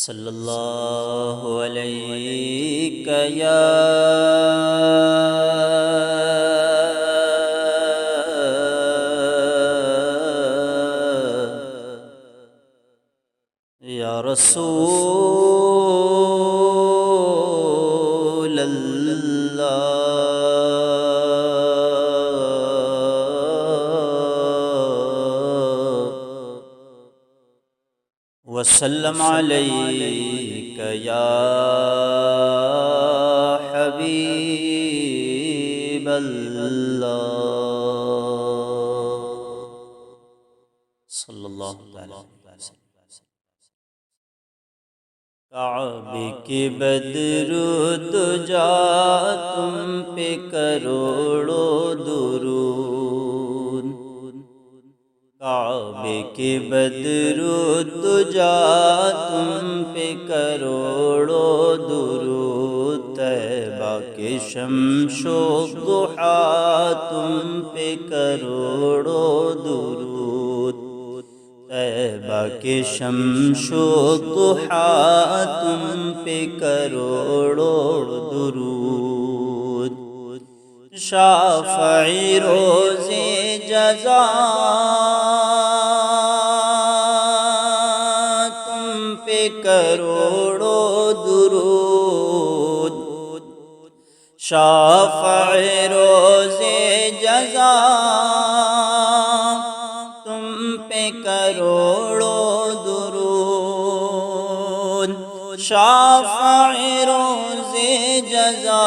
صلی اللہ علیہ یا رسول اللہ وسلم علیک یا حبیب اللہ صلی اللہ علیہ وسلم۔ کعبے کے بدرود جا تم پہ کروڑوں درود، کعبے کے بدرود جا تم پہ کروڑوں درود، طیبہ کے شمس و ضحیٰ تم پہ کروڑوں درود، طیبہ کے شمس و ضحیٰ تم پہ کروڑوں درود، شافعی روز جزا تم پہ کروڑوں درود، شافعی روز جزا تم پہ کروڑوں درود، شافعی روز جزا،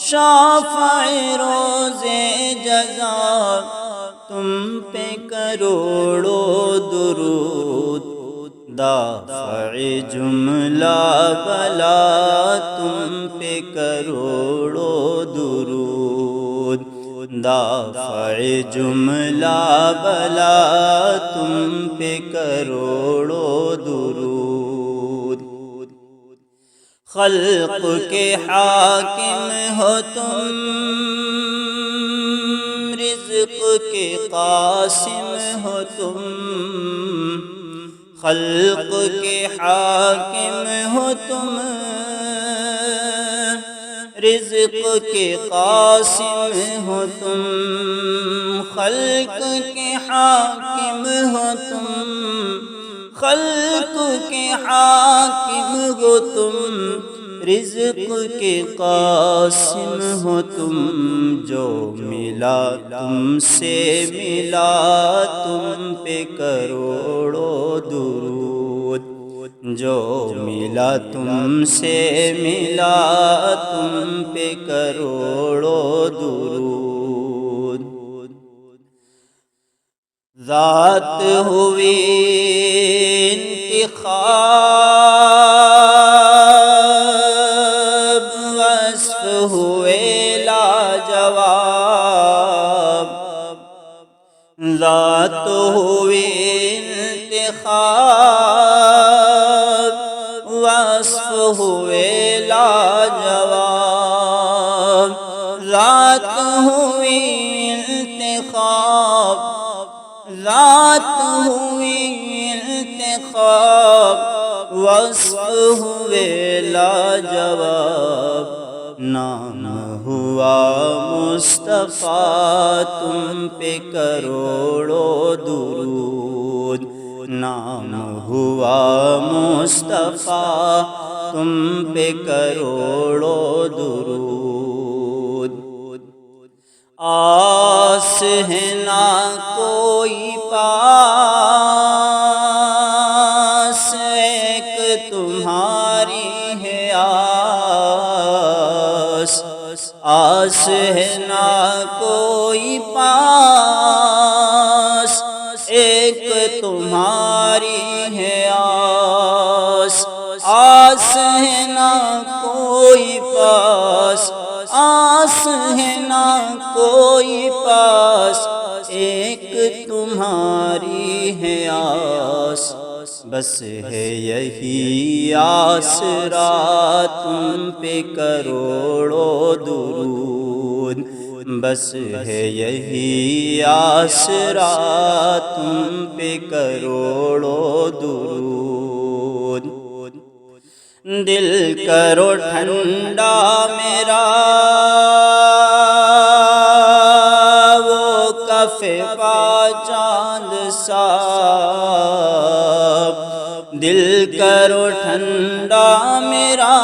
شافعی روز جزا تم پہ کروڑوں درود، دافع جملہ بلا تم پہ کروڑوں درود، دافع جملہ بلا تم پہ کروڑوں درود، خلق کے حاکم ہو تم، رزق کے قاسم ہو تم، خلق کے حاکم ہو تم، رزق کے قاسم ہو تم، خلق کے حاکم ہو تم، خلق کے حاکم ہو تم، رزق کے قاسم ہو تم، جو ملا تم سے ملا تم پہ کروڑوں درود، جو ملا تم سے ملا تم پہ کروڑوں درود، ذات ہوئی انتخاب، وصف ہوئے لاجواب، ذات ہوئی انتخاب، وصف ہوئے لاجواب، ذات ہوئی انتخاب، ذات ہوئی انتخاب، وصف ہوئے لاجواب، نام ہوا مصطفیٰ تم پہ کروڑوں درود، نام ہوا مصطفیٰ تم پہ کروڑوں درود، آس ہے نہ کوئی پاس، ایک تمہاری ہے آس، آس ہے نہ کوئی پاس، ایک تمہاری ہے آس، آس ہے نہ کوئی پاس، آس ہے نہ کوئی پاس، ایک تمہاری ہے آس، بس ہے یہی آسرا تم پہ کروڑوں درود، بس ہے یہی آسرا تم پہ کروڑوں درود۔ دل کرو ٹھنڈا میرا وہ کف پا چاند سا، دل کرو ٹھنڈا میرا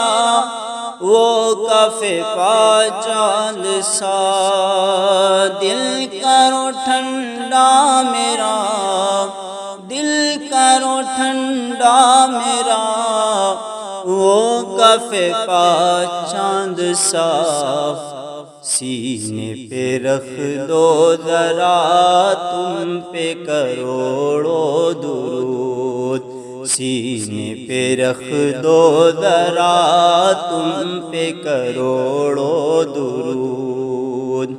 وہ کف پا چاند سا، دل کرو ٹھنڈا میرا، دل کرو ٹھنڈا میرا وہ کف پا چاند سا، سینے پہ رکھ دو ذرا تم پہ کروڑوں درود، سینے پہ رکھ دو ذرا تم پہ کروڑوں درود،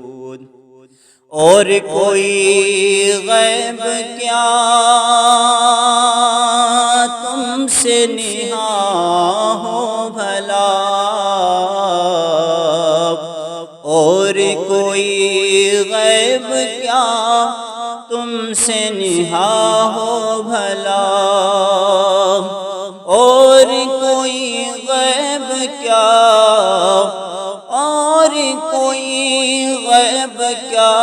اور کوئی غیب کیا تم سے نہاں ہو بھلا، اور کوئی غیب کیا تم سے نہاں ہو بھلا، اور کوئی غیب کیا، اور کوئی غیب کیا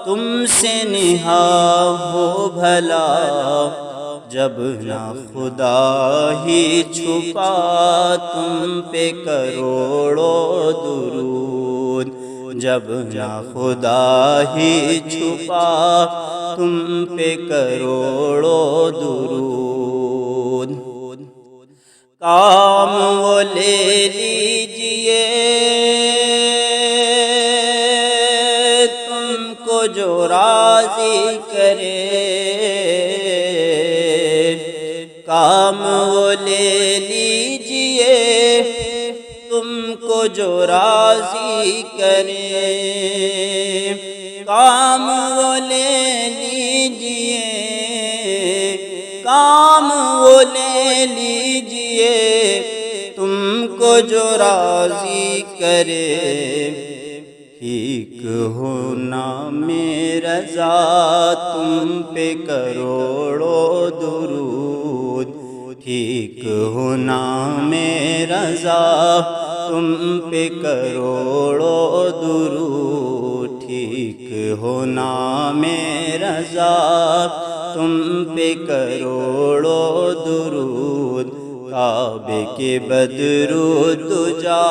تم سے نہاں ہو بھلا، جب نہ خدا ہی چھپا تم پہ کروڑوں درود، جب نہ خدا ہی چھپا تم پہ کروڑوں درود، کام وہ لے لیجئے تم کو جو راضی کرے، کام وہ لے لیجئے تم کو جو راضی کرے، کام وہ لے لیجئے، کام وہ لے لیجئے تم کو جو راضی کرے، ٹھیک ہونا میرا رضا تم پہ کروڑوں درود، ٹھیک ہونا میرا رضا تم پہ کروڑوں درود، ٹھیک ہونا میرا رضا تم پہ کروڑوں درود، کعبے کے بدرو دجا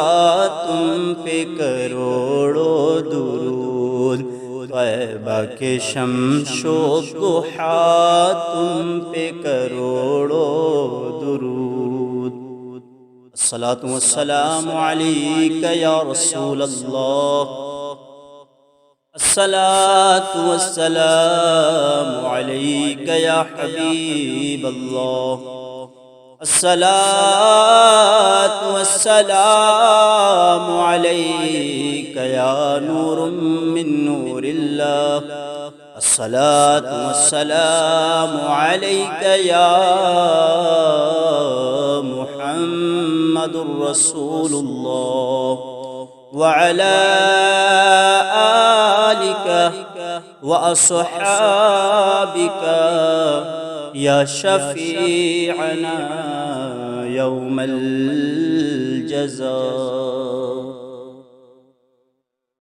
تم پہ کروڑوں درود، طیبہ کے شمس و ضحیٰ تم پہ کروڑوں درود۔ الصلاۃ والسلام علیک یا رسول اللہ، الصلاۃ والسلام علیک یا حبیب اللہ، الصلاۃ والسلام علیک یا نور من نور اللہ، الصلاۃ والسلام علیک یا محمد رسول اللہ، وعلى آلك وأصحابك يا شفيعنا يوم الجزاء۔